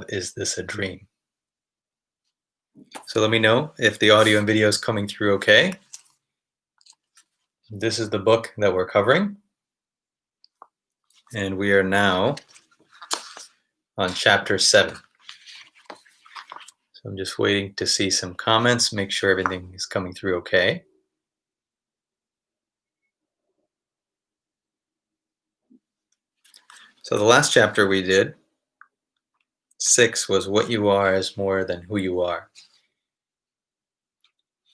is this a dream? So let me know if the audio and video is coming through okay. This is the book that we're covering. And we are now on chapter 7. So I'm just waiting to see some comments, make sure everything is coming through okay. So the last chapter we did, 6, was what you are is more than who you are.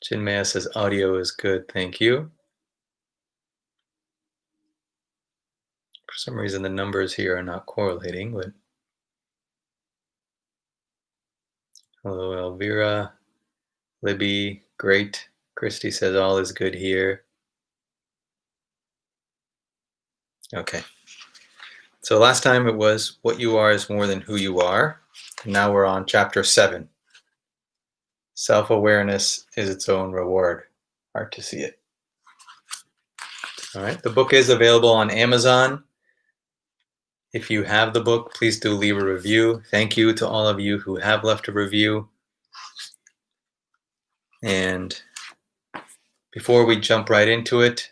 Chinmaya says audio is good, thank you. For some reason the numbers here are not correlating, but hello Elvira, Libby, great. Christy says all is good here. Okay. So last time it was what you are is more than who you are. And now we're on chapter 7. Self-awareness is its own reward. Hard to see it. All right, the book is available on Amazon. If you have the book, please do leave a review. Thank you to all of you who have left a review. And before we jump right into it,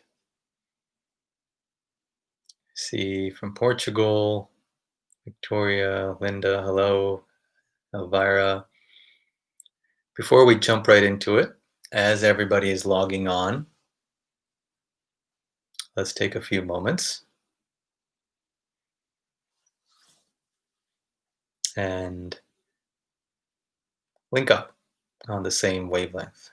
see from Portugal, Victoria, Linda, hello, Elvira. Before we jump right into it, as everybody is logging on, let's take a few moments and link up on the same wavelength.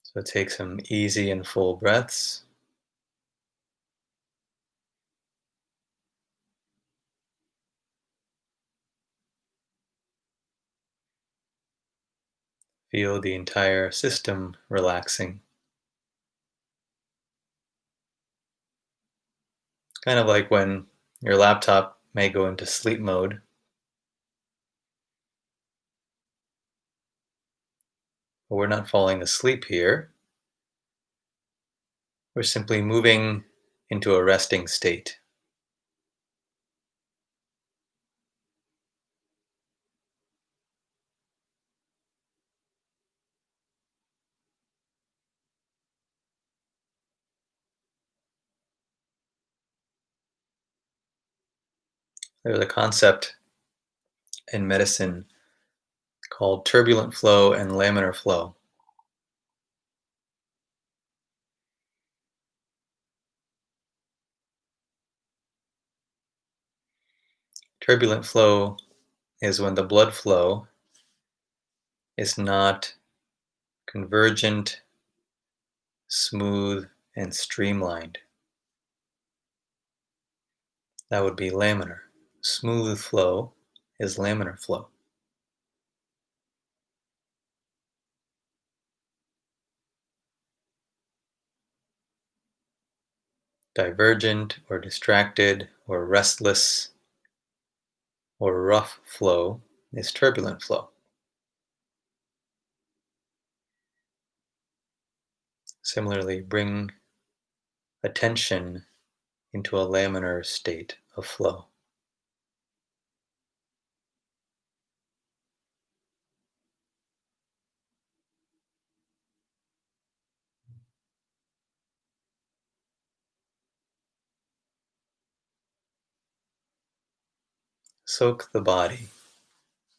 So take some easy and full breaths. Feel the entire system relaxing. Kind of like when your laptop may go into sleep mode. But we're not falling asleep here. We're simply moving into a resting state. There's a concept in medicine called turbulent flow and laminar flow. Turbulent flow is when the blood flow is not convergent, smooth, and streamlined. That would be laminar. Smooth flow is laminar flow. Divergent or distracted or restless or rough flow is turbulent flow. Similarly, bring attention into a laminar state of flow. Soak the body,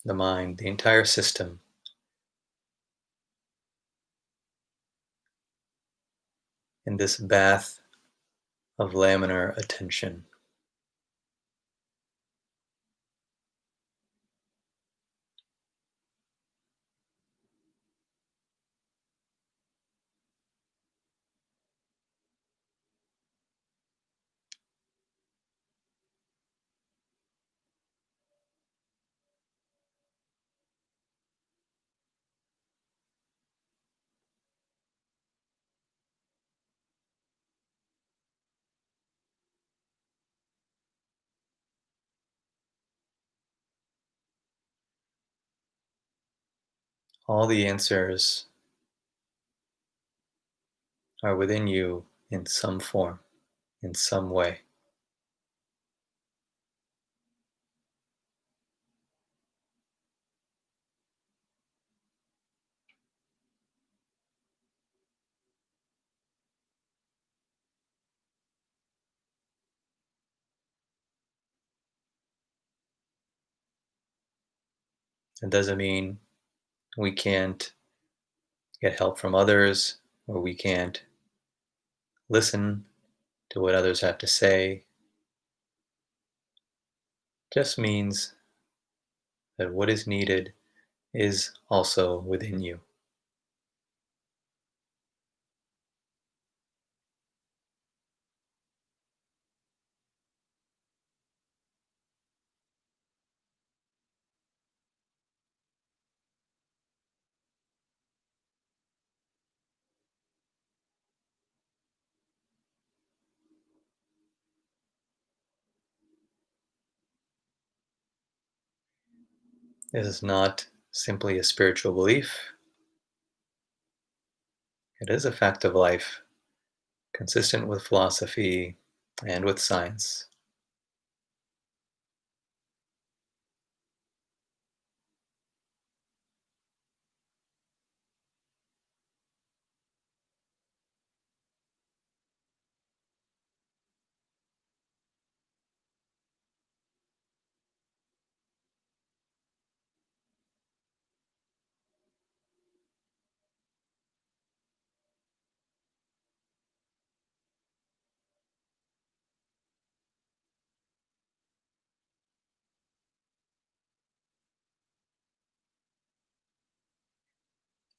the mind, the entire system in this bath of laminar attention. All the answers are within you in some form, in some way. It doesn't mean we can't get help from others or we can't listen to what others have to say. It just means that what is needed is also within you. This is not simply a spiritual belief, it is a fact of life, consistent with philosophy and with science.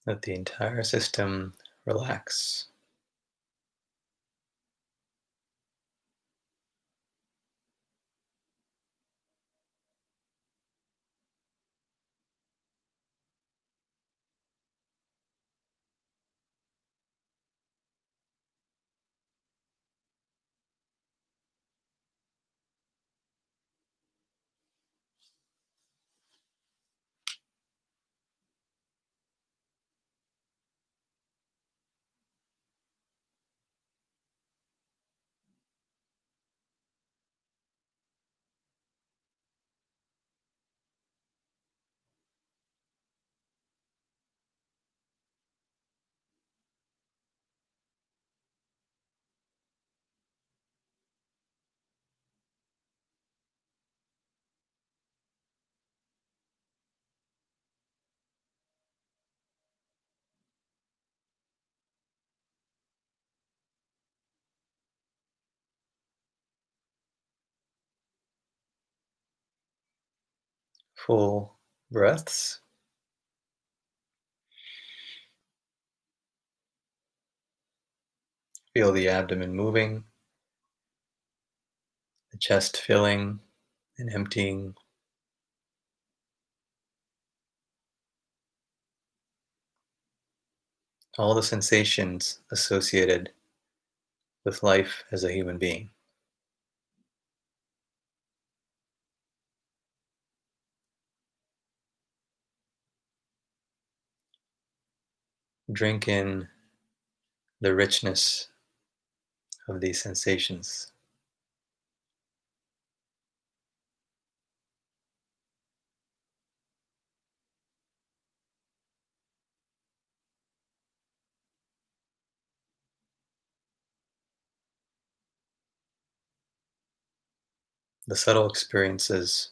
Let the entire system relax. Full breaths. Feel the abdomen moving, the chest filling and emptying. All the sensations associated with life as a human being. Drink in the richness of these sensations. The subtle experiences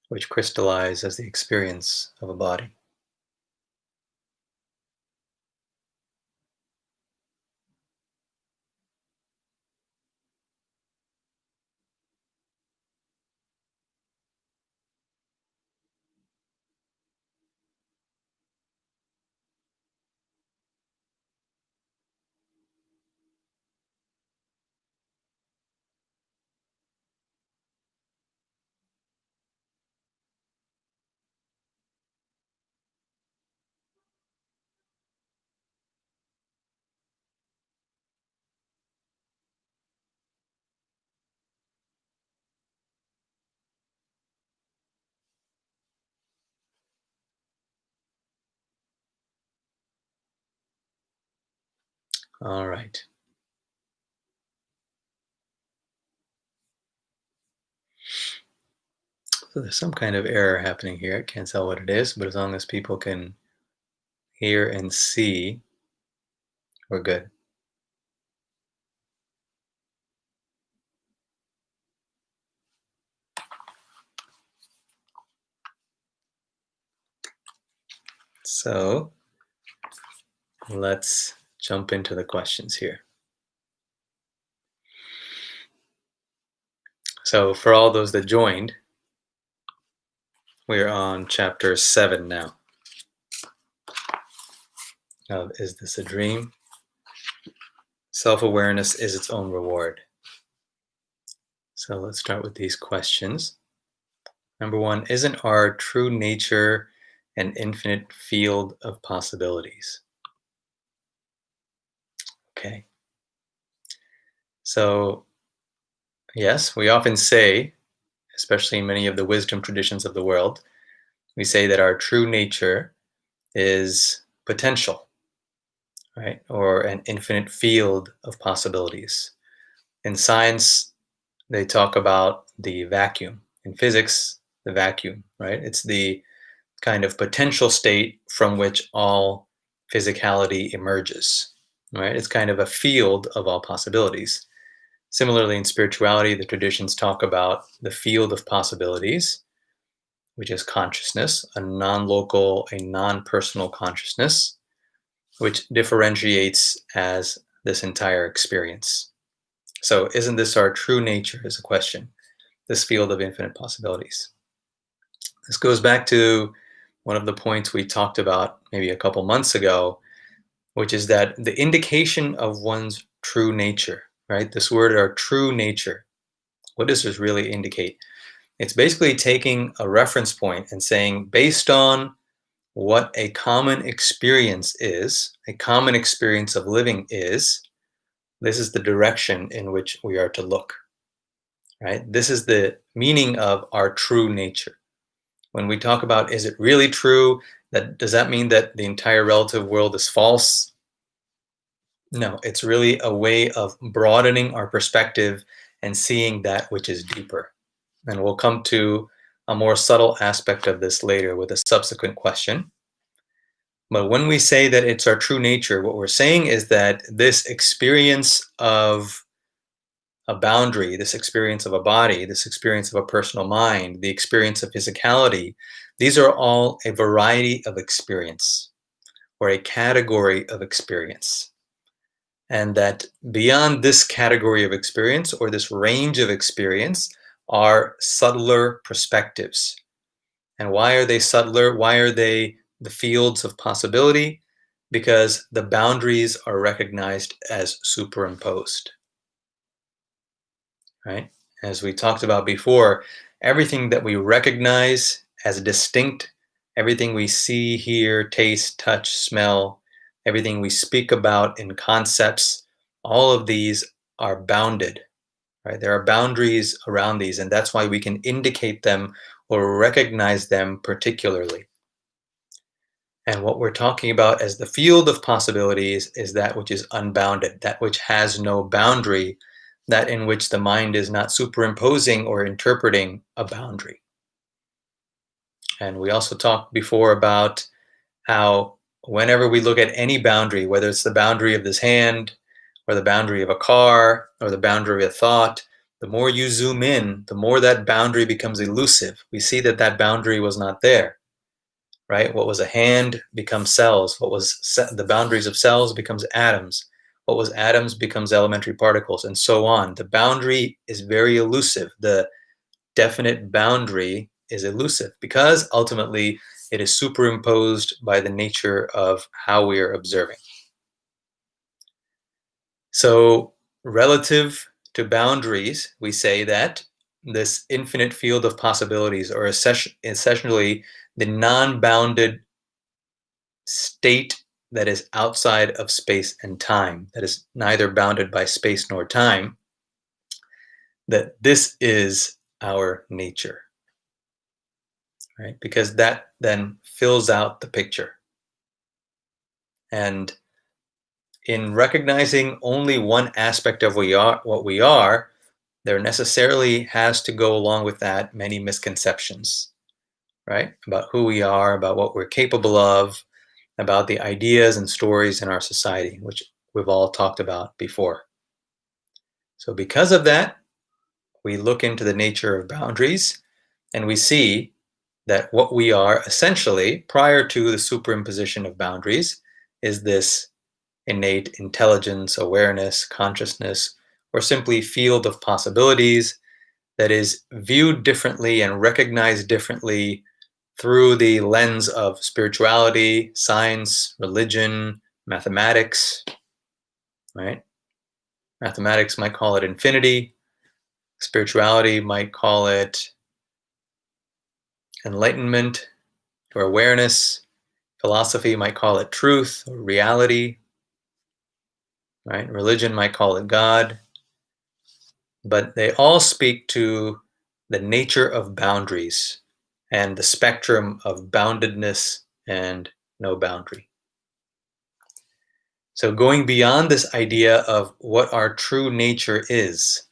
which crystallize as the experience of a body. All right. So there's some kind of error happening here. I can't tell what it is, but as long as people can hear and see, we're good. So let's jump into the questions here. So for all those that joined, we're on chapter 7 now of Is This a Dream? Self-awareness is its own reward. So let's start with these questions. Number 1, isn't our true nature an infinite field of possibilities? Okay. So yes, we often say, especially in many of the wisdom traditions of the world, we say that our true nature is potential, right? Or an infinite field of possibilities. In science, they talk about the vacuum. In physics, the vacuum, right? It's the kind of potential state from which all physicality emerges, right? It's kind of a field of all possibilities. Similarly, in spirituality, the traditions talk about the field of possibilities, which is consciousness, a non-local, a non-personal consciousness, which differentiates as this entire experience. So isn't this our true nature is a question, this field of infinite possibilities. This goes back to one of the points we talked about maybe a couple months ago, which is that the indication of one's true nature, right? This word, our true nature, what does this really indicate? It's basically taking a reference point and saying, based on what a common experience is, a common experience of living is, this is the direction in which we are to look, right? This is the meaning of our true nature. When we talk about, is it really true? Does that mean that the entire relative world is false? No, it's really a way of broadening our perspective and seeing that which is deeper. And we'll come to a more subtle aspect of this later with a subsequent question. But when we say that it's our true nature, what we're saying is that this experience of a boundary, this experience of a body, this experience of a personal mind, the experience of physicality, these are all a variety of experience or a category of experience. And that beyond this category of experience or this range of experience are subtler perspectives. And why are they subtler? Why are they the fields of possibility? Because the boundaries are recognized as superimposed, right? As we talked about before, everything that we recognize as distinct, everything we see, hear, taste, touch, smell, everything we speak about in concepts, all of these are bounded, right? There are boundaries around these, and that's why we can indicate them or recognize them particularly. And what we're talking about as the field of possibilities is that which is unbounded, that which has no boundary, that in which the mind is not superimposing or interpreting a boundary. And we also talked before about how whenever we look at any boundary, whether it's the boundary of this hand or the boundary of a car or the boundary of a thought, the more you zoom in, the more that boundary becomes elusive. We see that that boundary was not there, right? What was a hand becomes cells. What was the boundaries of cells becomes atoms. What was atoms becomes elementary particles, and so on. The boundary is very elusive. The definite boundary is elusive because ultimately it is superimposed by the nature of how we are observing. So relative to boundaries, we say that this infinite field of possibilities are essentially the non-bounded state that is outside of space and time, that is neither bounded by space nor time, that this is our nature, right? Because that then fills out the picture. And in recognizing only one aspect of what we are, there necessarily has to go along with that many misconceptions, right? About who we are, about what we're capable of, about the ideas and stories in our society, which we've all talked about before. So because of that, we look into the nature of boundaries and we see that what we are essentially, prior to the superimposition of boundaries, is this innate intelligence, awareness, consciousness, or simply field of possibilities that is viewed differently and recognized differently through the lens of spirituality, science, religion, mathematics, right? Mathematics might call it infinity. Spirituality might call it enlightenment or awareness. Philosophy might call it truth or reality, right? Religion might call it God. But they all speak to the nature of boundaries and the spectrum of boundedness and no boundary. So going beyond this idea of what our true nature is,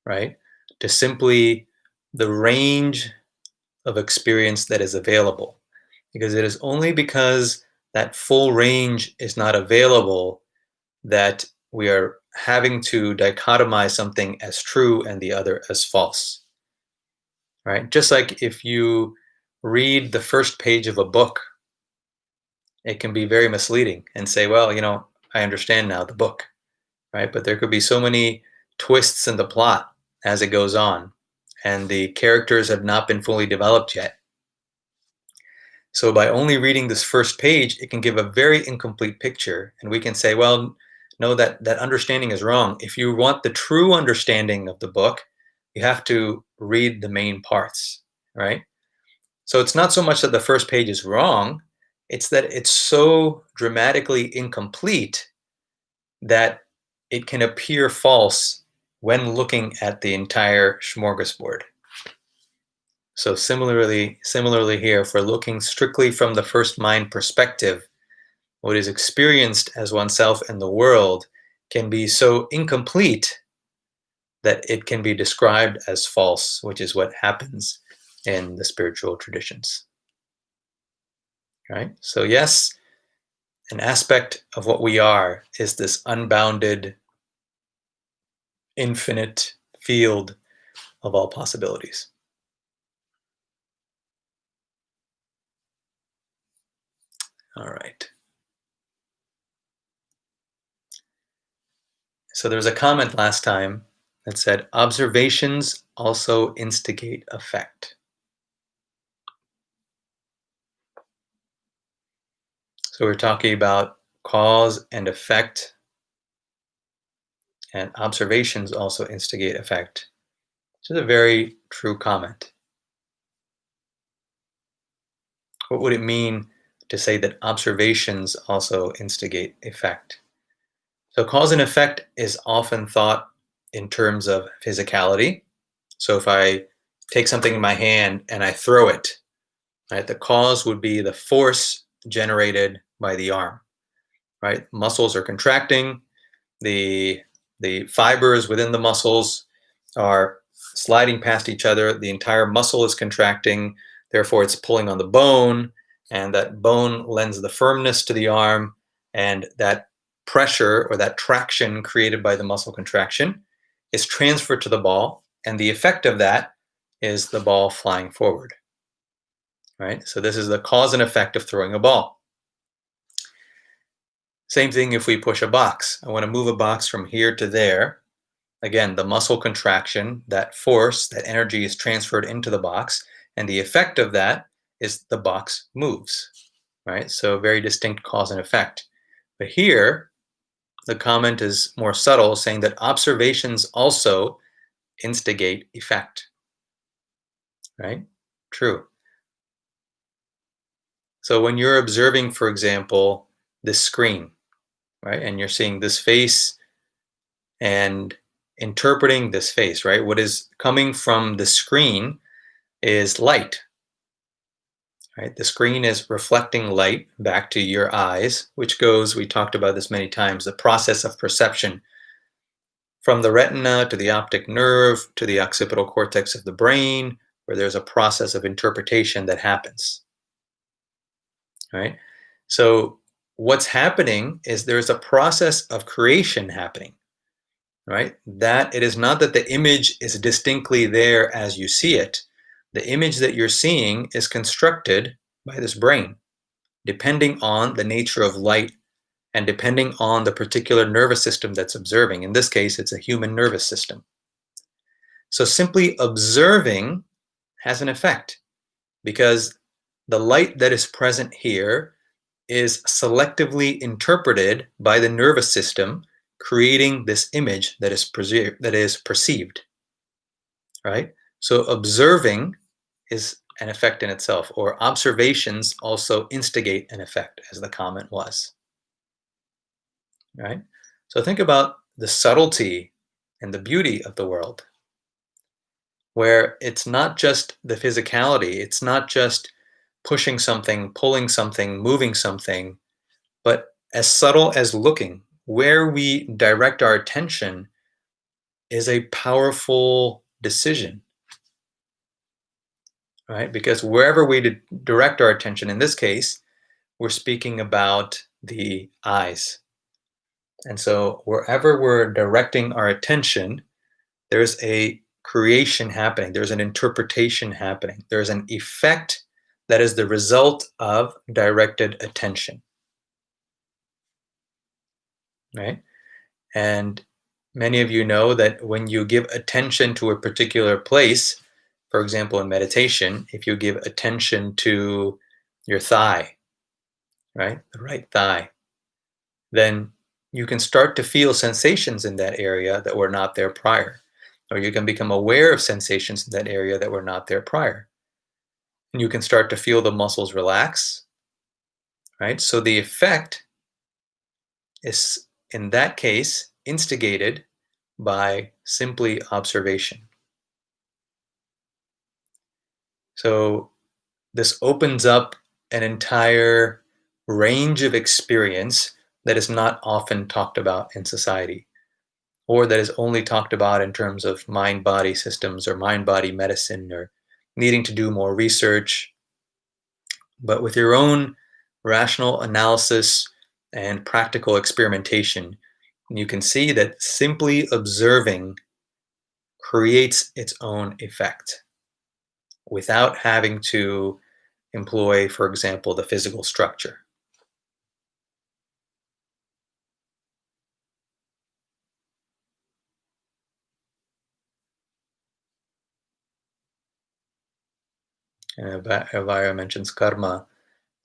right, to simply the range of experience that is available. Because it is only because that full range is not available that we are having to dichotomize something as true and the other as false, right? Just like if you read the first page of a book, it can be very misleading and say, well, I understand now the book, right? But there could be so many twists in the plot as it goes on, and the characters have not been fully developed yet. So by only reading this first page, it can give a very incomplete picture, and we can say, well, no, that understanding is wrong. If you want the true understanding of the book, you have to read the main parts, right? So it's not so much that the first page is wrong, it's that it's so dramatically incomplete that it can appear false when looking at the entire smorgasbord. So similarly here, if we're looking strictly from the first mind perspective, what is experienced as oneself in the world can be so incomplete that it can be described as false, which is what happens in the spiritual traditions. Right? So yes, an aspect of what we are is this unbounded, infinite field of all possibilities. All right. So there was a comment last time that said, observations also instigate effect. So we're talking about cause and effect, and observations also instigate effect, which is a very true comment. What would it mean to say that observations also instigate effect? So cause and effect is often thought in terms of physicality. So if I take something in my hand and I throw it, right, the cause would be the force generated by the arm, right? Muscles are contracting, the fibers within the muscles are sliding past each other, the entire muscle is contracting, therefore it's pulling on the bone, and that bone lends the firmness to the arm, and that pressure or that traction created by the muscle contraction is transferred to the ball, and the effect of that is the ball flying forward, right? So this is the cause and effect of throwing a ball. Same thing if we push a box. I want to move a box from here to there. Again, the muscle contraction, that force, that energy is transferred into the box, and the effect of that is the box moves, right? So very distinct cause and effect. But here, the comment is more subtle, saying that observations also instigate effect, right? True. So when you're observing, for example, this screen, right, and you're seeing this face and interpreting this face, right? What is coming from the screen is light, right? The screen is reflecting light back to your eyes, which goes, we talked about this many times, the process of perception from the retina to the optic nerve to the occipital cortex of the brain, where there's a process of interpretation that happens, right? So what's happening is there's a process of creation happening, right? That it is not that the image is distinctly there as you see it. The image that you're seeing is constructed by this brain, depending on the nature of light and depending on the particular nervous system that's observing. In this case, it's a human nervous system. So simply observing has an effect because the light that is present here is selectively interpreted by the nervous system, creating this image that is perceived, right? So observing is an effect in itself, or observations also instigate an effect, as the comment was, right? So think about the subtlety and the beauty of the world, where it's not just the physicality, it's not just pushing something, pulling something, moving something, but as subtle as looking. Where we direct our attention is a powerful decision, right? Because wherever we direct our attention, in this case, we're speaking about the eyes. And so wherever we're directing our attention, there's a creation happening, there's an interpretation happening, there's an effect that is the result of directed attention, right? And many of you know that when you give attention to a particular place, for example, in meditation, if you give attention to your thigh, right, the right thigh, then you can start to feel sensations in that area that were not there prior. Or you can become aware of sensations in that area that were not there prior. And you can start to feel the muscles relax, right? So the effect is, in that case, instigated by simply observation. So this opens up an entire range of experience that is not often talked about in society, or that is only talked about in terms of mind-body systems or mind-body medicine or needing to do more research. But with your own rational analysis and practical experimentation, you can see that simply observing creates its own effect without having to employ, for example, the physical structure. And Elvira mentions karma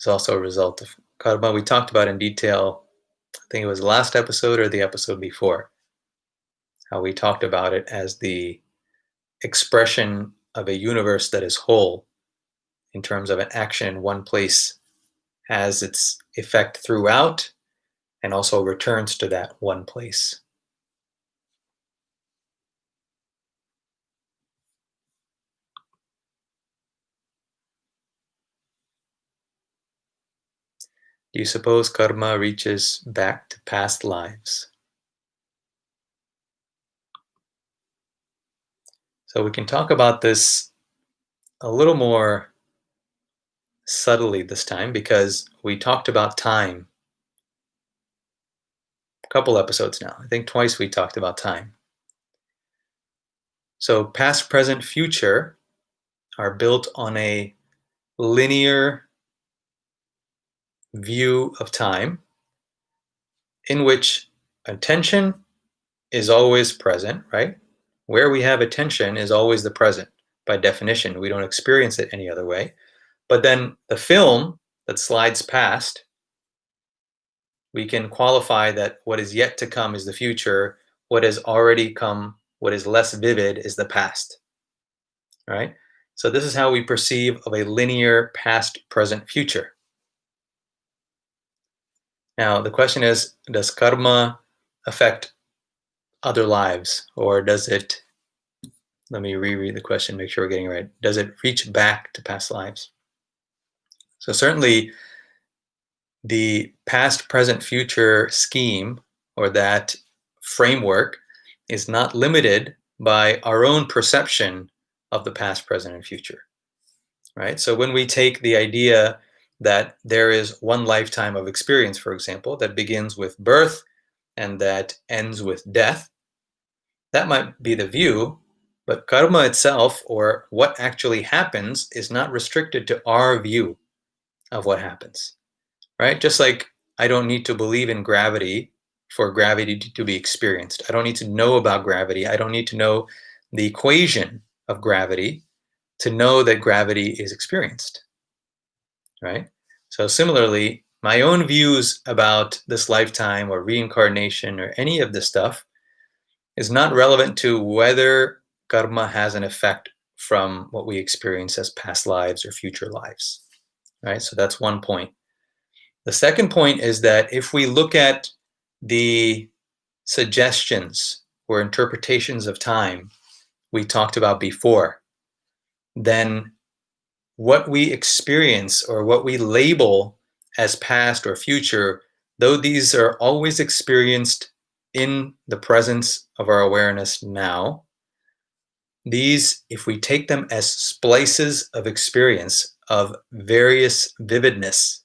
is also a result of karma. We talked about in detail, I think it was the last episode or the episode before, how we talked about it as the expression of a universe that is whole in terms of an action in one place has its effect throughout and also returns to that one place. Do you suppose karma reaches back to past lives? So we can talk about this a little more subtly this time because we talked about time a couple episodes now. I think twice we talked about time. So past, present, future are built on a linear view of time in which attention is always present, right? Where we have attention is always the present. By definition, we don't experience it any other way. But then the film that slides past, we can qualify that what is yet to come is the future, what has already come, what is less vivid is the past, right? So this is how we perceive of a linear past, present, future. Now, the question is, does karma affect other lives, or does it, let me reread the question, make sure we're getting it right. Does it reach back to past lives? So certainly the past, present, future scheme, or that framework, is not limited by our own perception of the past, present, and future, right? So when we take the idea that there is one lifetime of experience, for example, that begins with birth and that ends with death, that might be the view, but karma itself, or what actually happens, is not restricted to our view of what happens, right? Just like I don't need to believe in gravity for gravity to be experienced. I don't need to know about gravity. I don't need to know the equation of gravity to know that gravity is experienced, right? So similarly, my own views about this lifetime or reincarnation or any of this stuff is not relevant to whether karma has an effect from what we experience as past lives or future lives, right? So that's one point. The second point is that if we look at the suggestions or interpretations of time we talked about before, then what we experience or what we label as past or future, though these are always experienced in the presence of our awareness now, these, if we take them as splices of experience of various vividness,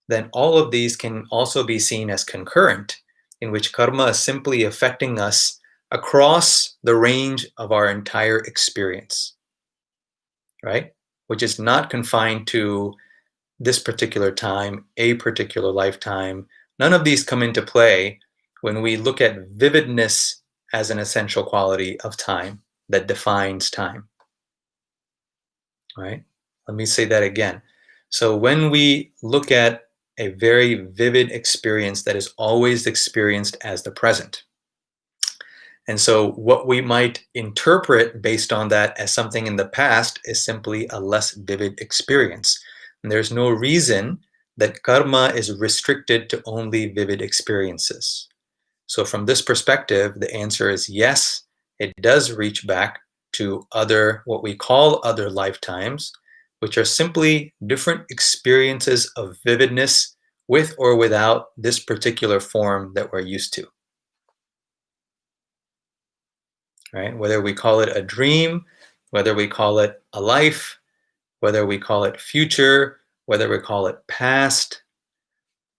then all of these can also be seen as concurrent, in which karma is simply affecting us across the range of our entire experience, right? Which is not confined to this particular time, a particular lifetime. None of these come into play when we look at vividness as an essential quality of time that defines time, right? Let me say that again. So when we look at a very vivid experience that is always experienced as the present, and so what we might interpret based on that as something in the past is simply a less vivid experience. And there's no reason that karma is restricted to only vivid experiences. So from this perspective, the answer is yes, it does reach back to other, what we call other lifetimes, which are simply different experiences of vividness with or without this particular form that we're used to. Right? Whether we call it a dream, whether we call it a life, whether we call it future, whether we call it past,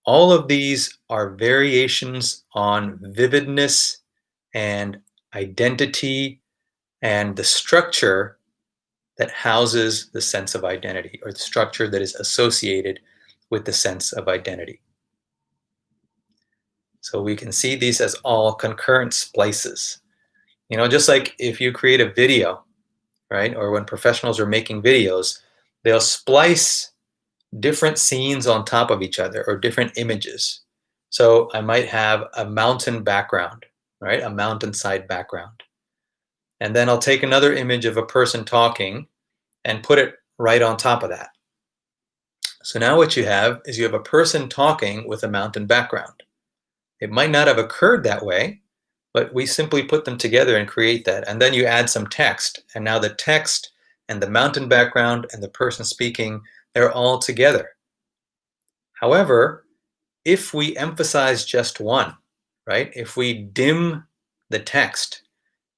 all of these are variations on vividness and identity and the structure that houses the sense of identity, or the structure that is associated with the sense of identity. So we can see these as all concurrent splices. You know, just like if you create a video, right? Or when professionals are making videos, they'll splice different scenes on top of each other or different images. So I might have a mountain background, right? A mountainside background. And then I'll take another image of a person talking and put it right on top of that. So now what you have is you have a person talking with a mountain background. It might not have occurred that way, but we simply put them together and create that. And then you add some text. And now the text and the mountain background and the person speaking, they're all together. However, if we emphasize just one, right? If we dim the text,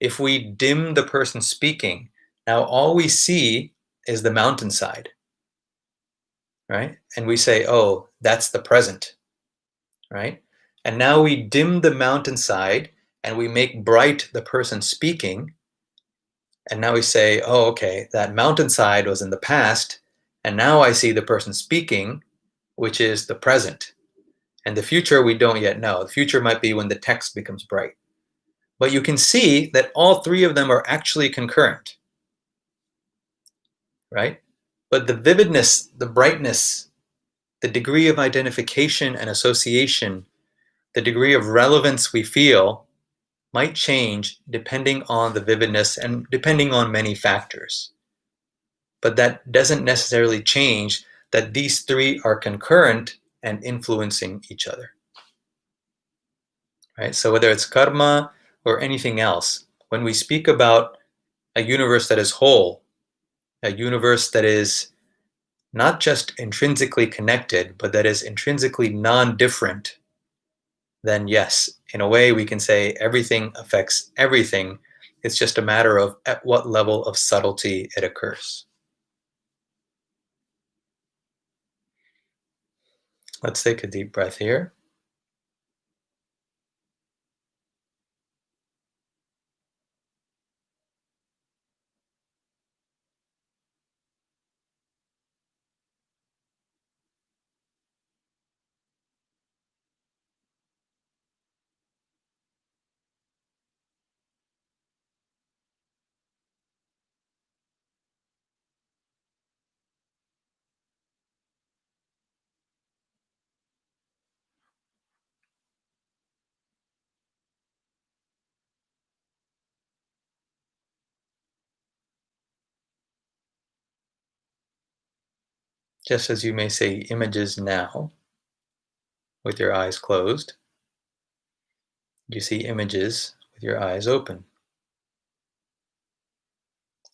if we dim the person speaking, now all we see is the mountainside, right? And we say, oh, that's the present, right? And now we dim the mountainside and we make bright the person speaking. And now we say, oh, okay, that mountainside was in the past. And now I see the person speaking, which is the present. And the future, we don't yet know. The future might be when the text becomes bright. But you can see that all three of them are actually concurrent, right? But the vividness, the brightness, the degree of identification and association, the degree of relevance we feel might change depending on the vividness and depending on many factors. But that doesn't necessarily change that these three are concurrent and influencing each other. Right? So whether it's karma or anything else, when we speak about a universe that is whole, a universe that is not just intrinsically connected, but that is intrinsically non-different, then yes, in a way we can say everything affects everything. It's just a matter of at what level of subtlety it occurs. Let's take a deep breath here. Just as you may say images now with your eyes closed, you see images with your eyes open.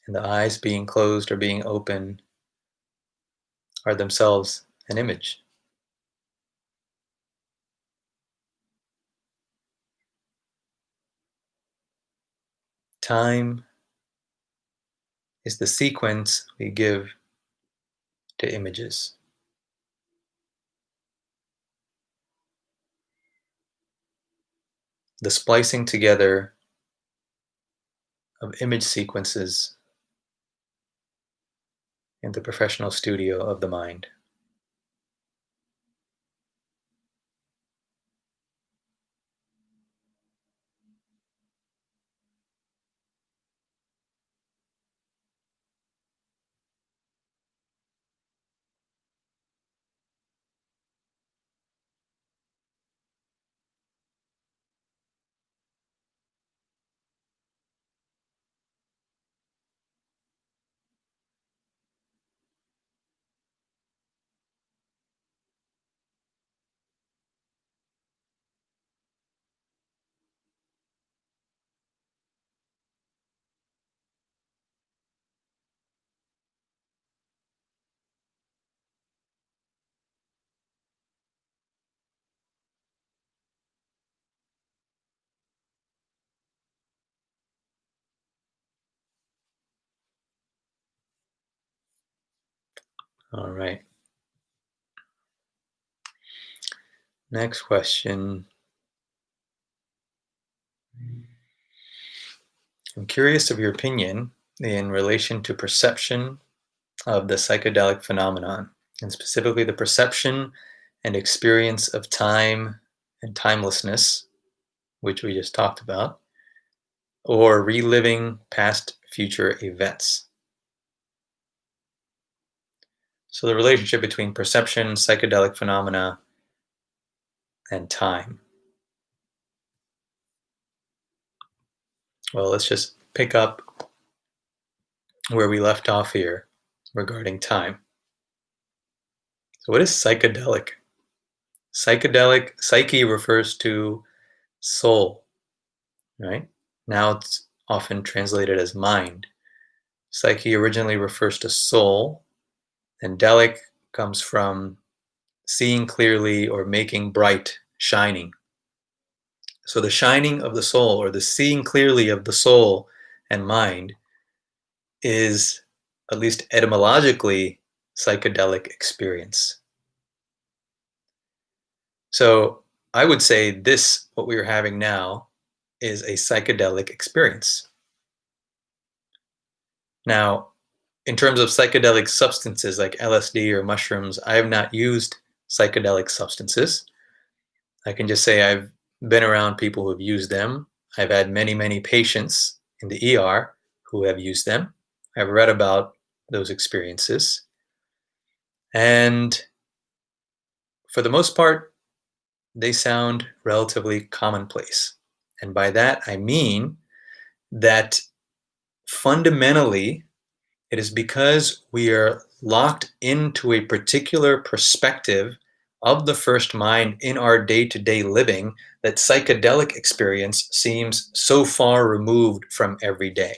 And the eyes being closed or being open are themselves an image. Time is the sequence we give to images. The splicing together of image sequences in the professional studio of the mind. All right. Next question. I'm curious of your opinion in relation to perception of the psychedelic phenomenon, and specifically the perception and experience of time and timelessness, which we just talked about, or reliving past future events. So the relationship between perception, psychedelic phenomena, and time. Well, let's just pick up where we left off here regarding time. So what is psychedelic? Psyche refers to soul, right? Now it's often translated as mind. Psyche originally refers to soul, and delic comes from seeing clearly or making bright, shining. So the shining of the soul, or the seeing clearly of the soul and mind, is, at least etymologically, psychedelic experience. So I would say this, what we are having now, is a psychedelic experience. Now, in terms of psychedelic substances like LSD or mushrooms, I have not used psychedelic substances. I can just say I've been around people who have used them. I've had many, many patients in the ER who have used them. I've read about those experiences. And for the most part, they sound relatively commonplace. And by that, I mean that fundamentally, it is because we are locked into a particular perspective of the first mind in our day-to-day living that psychedelic experience seems so far removed from every day.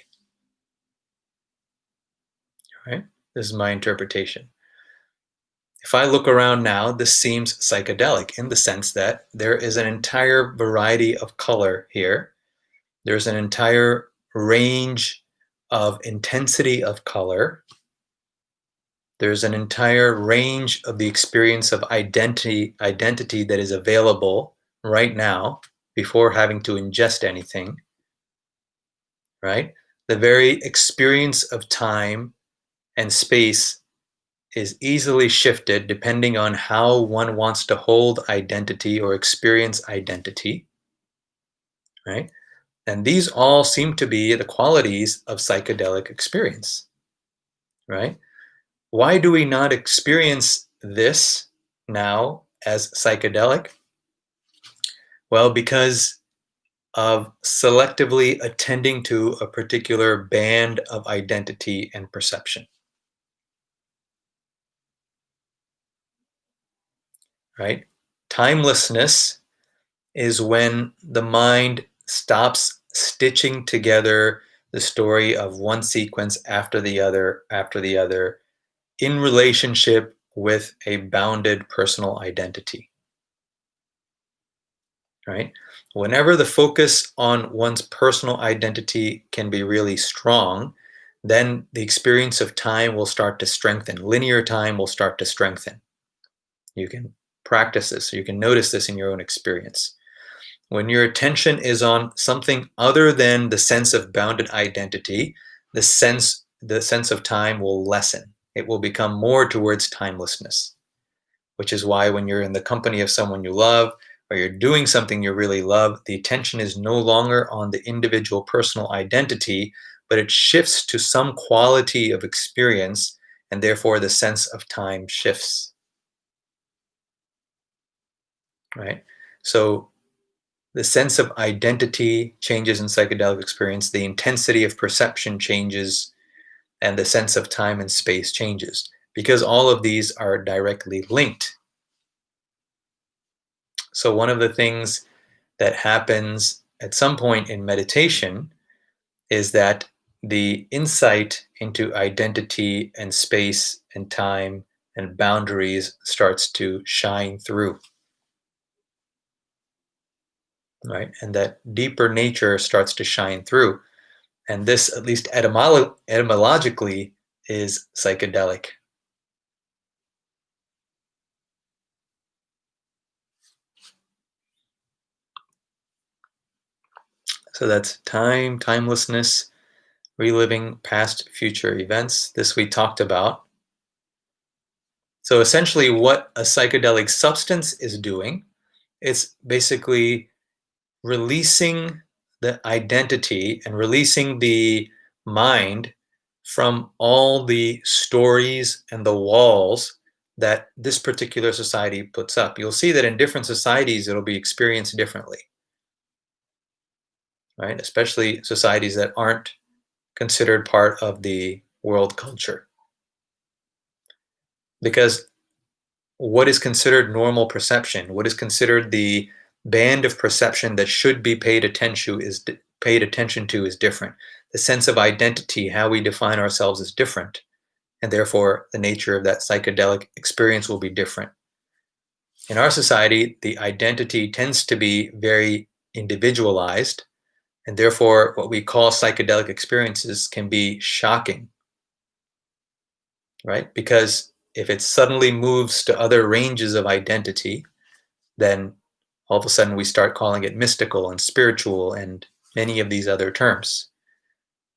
All right? This is my interpretation. If I look around now, this seems psychedelic in the sense that there is an entire variety of color here. There's an entire range of intensity of color. There's an entire range of the experience of identity that is available right now before having to ingest anything, right? The very experience of time and space is easily shifted depending on how one wants to hold identity or experience identity, right? And these all seem to be the qualities of psychedelic experience, right? Why do we not experience this now as psychedelic? Well, because of selectively attending to a particular band of identity and perception, right? Timelessness is when the mind stops stitching together the story of one sequence after the other in relationship with a bounded personal identity, right? Whenever the focus on one's personal identity can be really strong, then the experience of time will start to strengthen. Linear time will start to strengthen. You can practice this, you can notice this in your own experience. When your attention is on something other than the sense of bounded identity, the sense of time will lessen. It will become more towards timelessness, which is why when you're in the company of someone you love or you're doing something you really love, the attention is no longer on the individual personal identity, but it shifts to some quality of experience, and therefore the sense of time shifts, right? So the sense of identity changes in psychedelic experience, the intensity of perception changes, and the sense of time and space changes, because all of these are directly linked. So one of the things that happens at some point in meditation is that the insight into identity and space and time and boundaries starts to shine through, right? And that deeper nature starts to shine through. And this, at least etymologically, is psychedelic. So that's time, timelessness, reliving past, future events. This we talked about. So essentially what a psychedelic substance is doing, it's basically releasing the identity and releasing the mind from all the stories and the walls that this particular society puts up. You'll see that in different societies, it'll be experienced differently, right? Especially societies that aren't considered part of the world culture. Because what is considered normal perception, what is considered the band of perception that should be paid attention to is different. The sense of identity, how we define ourselves, is different, and therefore the nature of that psychedelic experience will be different. In our society, the identity tends to be very individualized, and therefore what we call psychedelic experiences can be shocking, right? Because if it suddenly moves to other ranges of identity, then all of a sudden we start calling it mystical and spiritual and many of these other terms,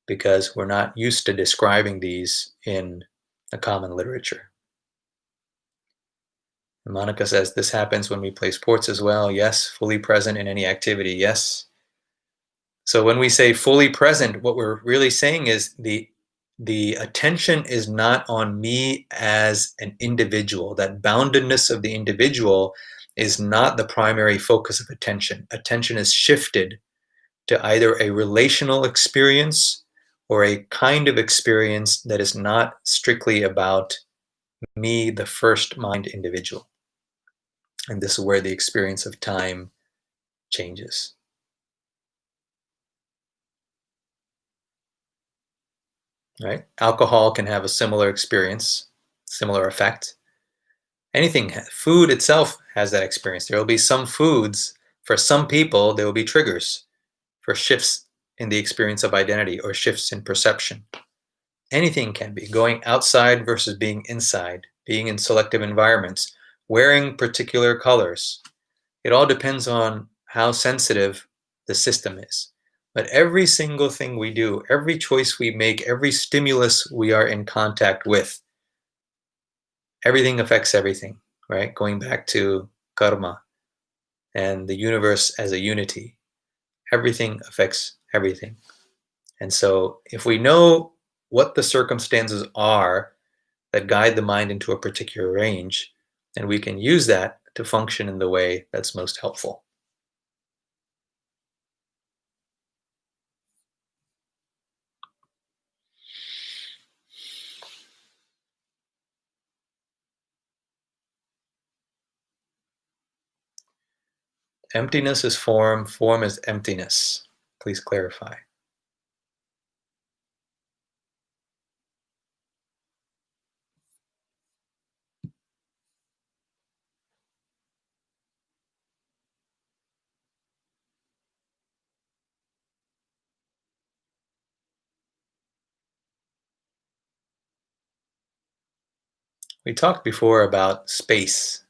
because we're not used to describing these in a common literature. And Monica says this happens when we play sports as well. Yes, fully present in any activity. Yes. So when we say fully present, what we're really saying is the attention is not on me as an individual. That boundedness of the individual is not the primary focus of attention. Attention is shifted to either a relational experience or a kind of experience that is not strictly about me, the first mind individual. And this is where the experience of time changes. Right? Alcohol can have a similar experience, similar effect. Anything, food itself has that experience. There will be some foods, for some people, there will be triggers for shifts in the experience of identity or shifts in perception. Anything can be. Going outside versus being inside, being in selective environments, wearing particular colors. It all depends on how sensitive the system is. But every single thing we do, every choice we make, every stimulus we are in contact with, everything affects everything, right? Going back to karma and the universe as a unity, everything affects everything. And so if we know what the circumstances are that guide the mind into a particular range, then we can use that to function in the way that's most helpful. Emptiness is form, form is emptiness. Please clarify. We talked before about space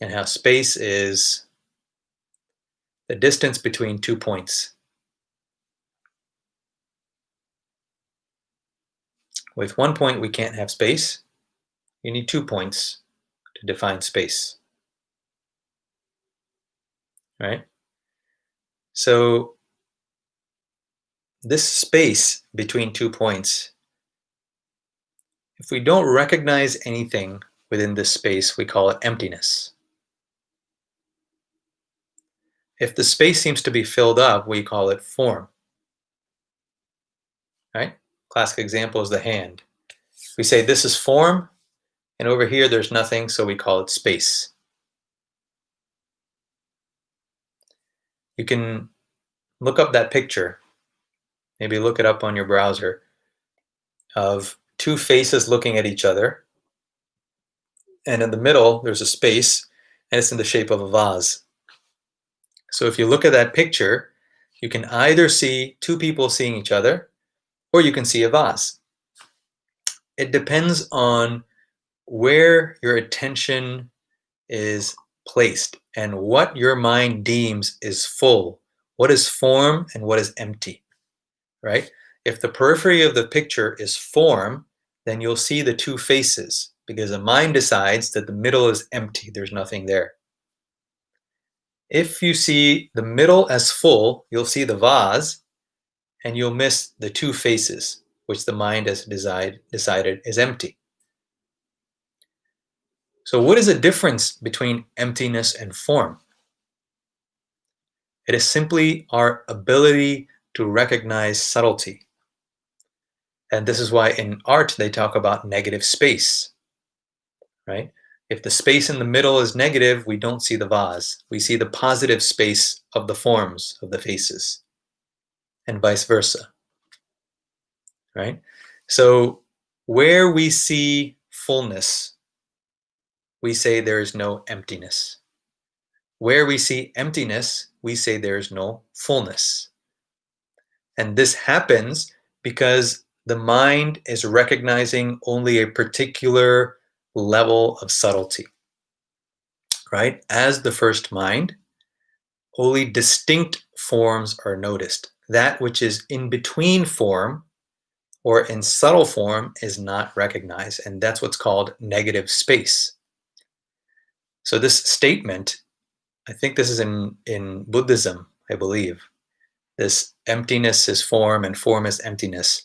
and how space is the distance between 2 points. With 1 point, we can't have space. You need 2 points to define space, right? So this space between 2 points, if we don't recognize anything within this space, we call it emptiness. If the space seems to be filled up, we call it form, right? Classic example is the hand. We say this is form, and over here there's nothing, so we call it space. You can look up that picture, maybe look it up on your browser, of two faces looking at each other, and in the middle there's a space, and it's in the shape of a vase. So if you look at that picture, you can either see two people seeing each other, or you can see a vase. It depends on where your attention is placed and what your mind deems is full. What is form and what is empty, right? If the periphery of the picture is form, then you'll see the two faces because the mind decides that the middle is empty, there's nothing there. If you see the middle as full, you'll see the vase and you'll miss the two faces, which the mind has decided is empty. So what is the difference between emptiness and form? It is simply our ability to recognize subtlety. And this is why in art they talk about negative space, right? If the space in the middle is negative, we don't see the vase. We see the positive space of the forms of the faces, and vice versa, right? So where we see fullness, we say there is no emptiness. Where we see emptiness, we say there is no fullness. And this happens because the mind is recognizing only a particular level of subtlety, right? As the first mind, only distinct forms are noticed. That which is in between form or in subtle form is not recognized, and that's what's called negative space. So this statement, I think this is in Buddhism, I believe, this emptiness is form and form is emptiness.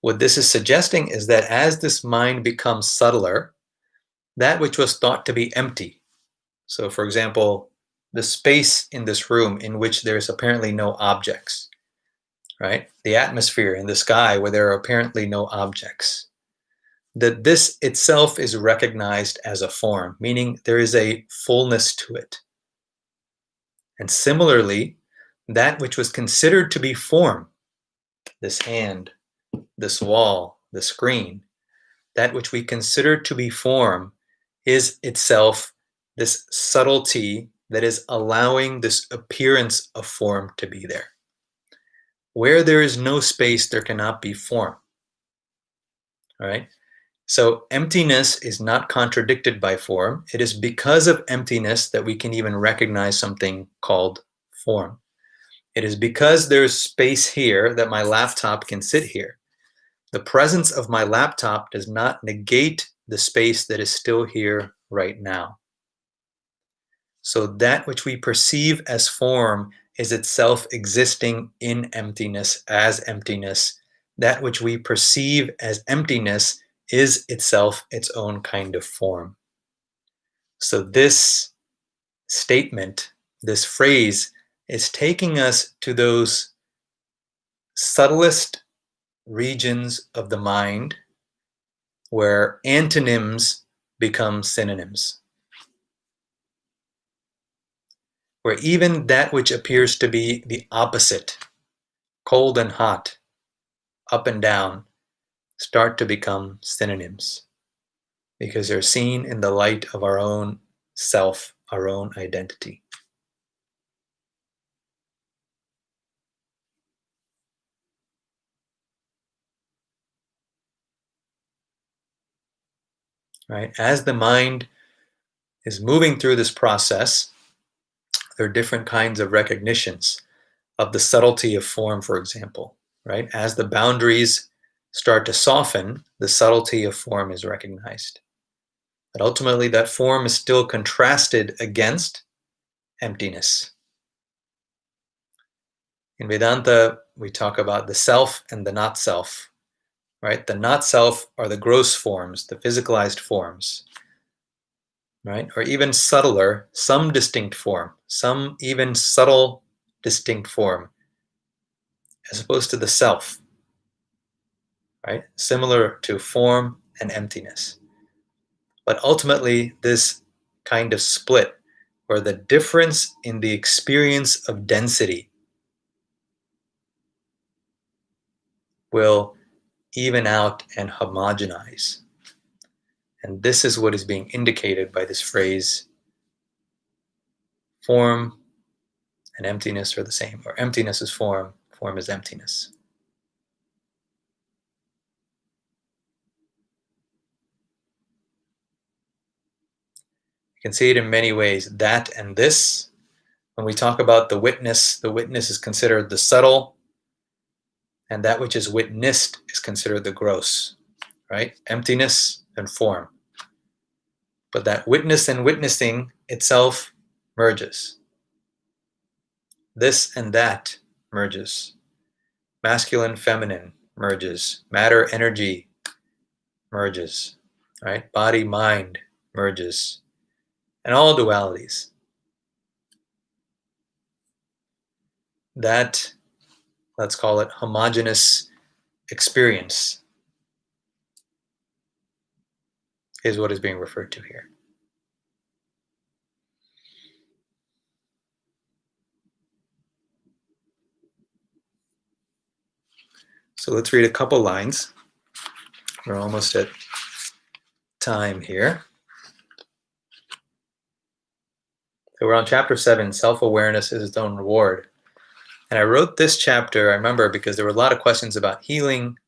What this is suggesting is that as this mind becomes subtler, that which was thought to be empty, so for example, the space in this room in which there's apparently no objects, right? The atmosphere in the sky where there are apparently no objects, that this itself is recognized as a form, meaning there is a fullness to it. And similarly, that which was considered to be form, this hand, this wall, the screen, that which we consider to be form, is itself this subtlety that is allowing this appearance of form to be there. Where there is no space, there cannot be form. All right? So emptiness is not contradicted by form. It is because of emptiness that we can even recognize something called form. It is because there's space here that my laptop can sit here. The presence of my laptop does not negate the space that is still here right now. So that which we perceive as form is itself existing in emptiness as emptiness. That which we perceive as emptiness is itself its own kind of form. So this statement, this phrase, is taking us to those subtlest regions of the mind where antonyms become synonyms, where even that which appears to be the opposite, cold and hot, up and down, start to become synonyms because they're seen in the light of our own self, our own identity. Right? As the mind is moving through this process, there are different kinds of recognitions of the subtlety of form, for example. Right? As the boundaries start to soften, the subtlety of form is recognized. But ultimately, that form is still contrasted against emptiness. In Vedanta, we talk about the self and the not self. Right? The not self are the gross forms, the physicalized forms. Right? Or even subtler, some distinct form, some even subtle distinct form, as opposed to the self. Right? Similar to form and emptiness. But ultimately, this kind of split, where the difference in the experience of density will even out and homogenize. And this is what is being indicated by this phrase, form and emptiness are the same, or emptiness is form is emptiness. You can see it in many ways, that and this. When we talk about the witness is considered the subtle, and that which is witnessed is considered the gross, right? Emptiness and form. But that witness and witnessing itself merges. This and that merges. Masculine, feminine merges. Matter, energy merges, right? Body, mind merges. And all dualities. That, let's call it homogeneous experience, is what is being referred to here. So let's read a couple lines. We're almost at time here. So we're on chapter 7, self-awareness is its own reward. And I wrote this chapter, I remember, because there were a lot of questions about healing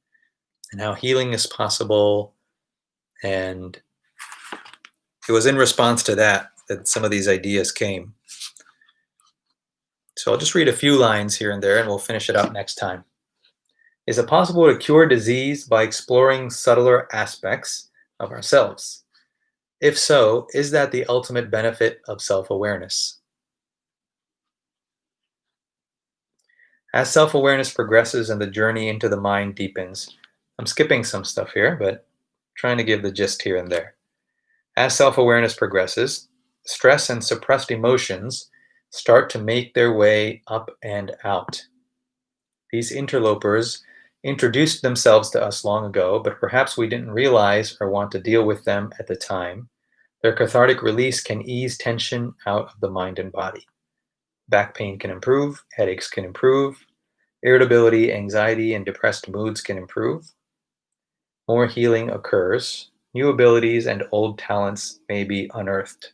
and how healing is possible. And it was in response to that some of these ideas came. So I'll just read a few lines here and there, and we'll finish it up next time. Is it possible to cure disease by exploring subtler aspects of ourselves? If so, is that the ultimate benefit of self-awareness? As self-awareness progresses and the journey into the mind deepens, I'm skipping some stuff here, but trying to give the gist here and there. As self-awareness progresses, stress and suppressed emotions start to make their way up and out. These interlopers introduced themselves to us long ago, but perhaps we didn't realize or want to deal with them at the time. Their cathartic release can ease tension out of the mind and body. Back pain can improve, headaches can improve, irritability, anxiety, and depressed moods can improve. more healing occurs, new abilities and old talents may be unearthed.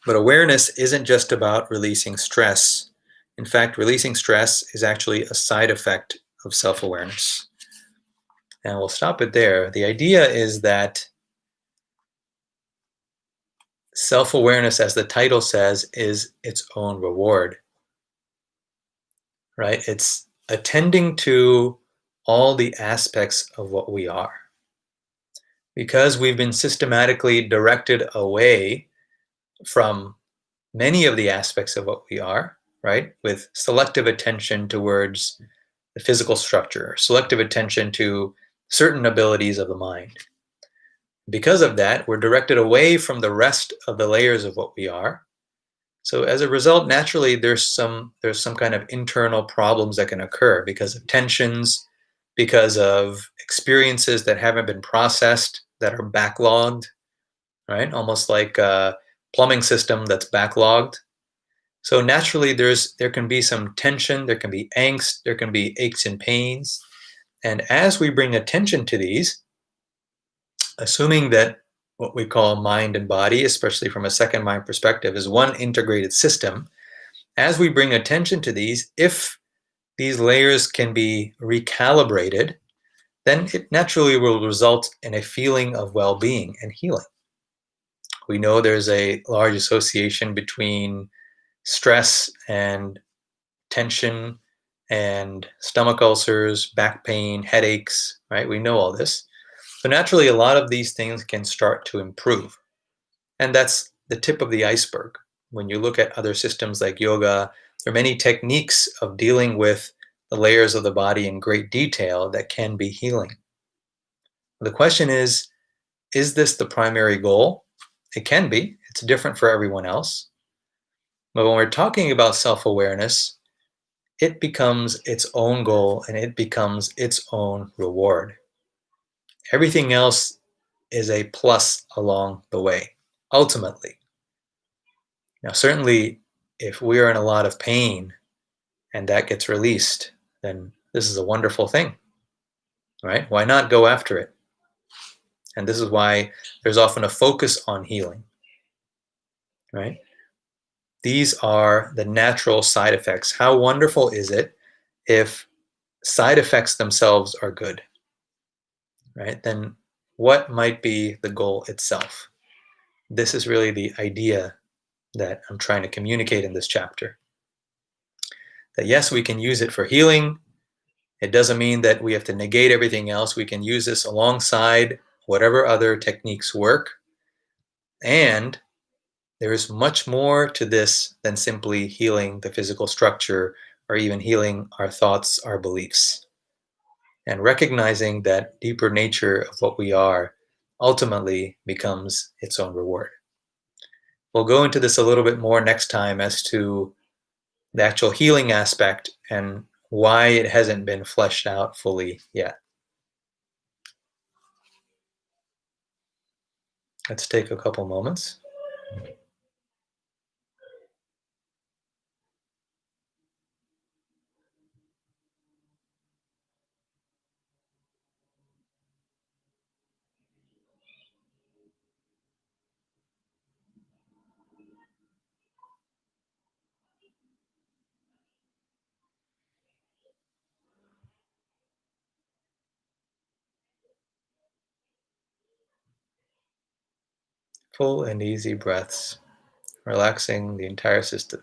But awareness isn't just about releasing stress. In fact, releasing stress is actually a side effect of self-awareness. And we'll stop it there. The idea is that self-awareness, as the title says, is its own reward, right? It's attending to all the aspects of what we are. Because we've been systematically directed away from many of the aspects of what we are, right? With selective attention towards the physical structure, selective attention to certain abilities of the mind. Because of that, we're directed away from the rest of the layers of what we are. So as a result, naturally, there's some kind of internal problems that can occur because of tensions, because of experiences that haven't been processed, that are backlogged, right? Almost like a plumbing system that's backlogged. So naturally, there can be some tension, there can be angst, there can be aches and pains. And as we bring attention to these, assuming that what we call mind and body, especially from a second mind perspective, is one integrated system, as we bring attention to these, if these layers can be recalibrated, then it naturally will result in a feeling of well-being and healing. We know there's a large association between stress and tension and stomach ulcers, back pain, headaches, right? We know all this. So naturally, a lot of these things can start to improve. And that's the tip of the iceberg. When you look at other systems like yoga, there are many techniques of dealing with the layers of the body in great detail that can be healing. The question is this the primary goal? It can be. It's different for everyone else. But when we're talking about self-awareness, it becomes its own goal and it becomes its own reward. Everything else is a plus along the way, ultimately. Now, certainly, if we are in a lot of pain and that gets released, then this is a wonderful thing, right? Why not go after it? And this is why there's often a focus on healing, right? These are the natural side effects. How wonderful is it if side effects themselves are good, right? Then what might be the goal itself? This is really the idea that I'm trying to communicate in this chapter. That yes, we can use it for healing. It doesn't mean that we have to negate everything else. We can use this alongside whatever other techniques work. And there is much more to this than simply healing the physical structure or even healing our thoughts, our beliefs. And recognizing that deeper nature of what we are ultimately becomes its own reward. We'll go into this a little bit more next time as to the actual healing aspect and why it hasn't been fleshed out fully yet. Let's take a couple moments. Full and easy breaths, relaxing the entire system.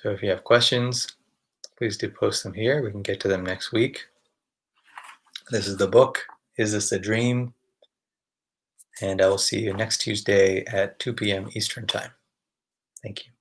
So if you have questions, please do post them here. We can get to them next week. This is the book, Is This a Dream? And I will see you next Tuesday at 2 p.m. Eastern Time. Thank you.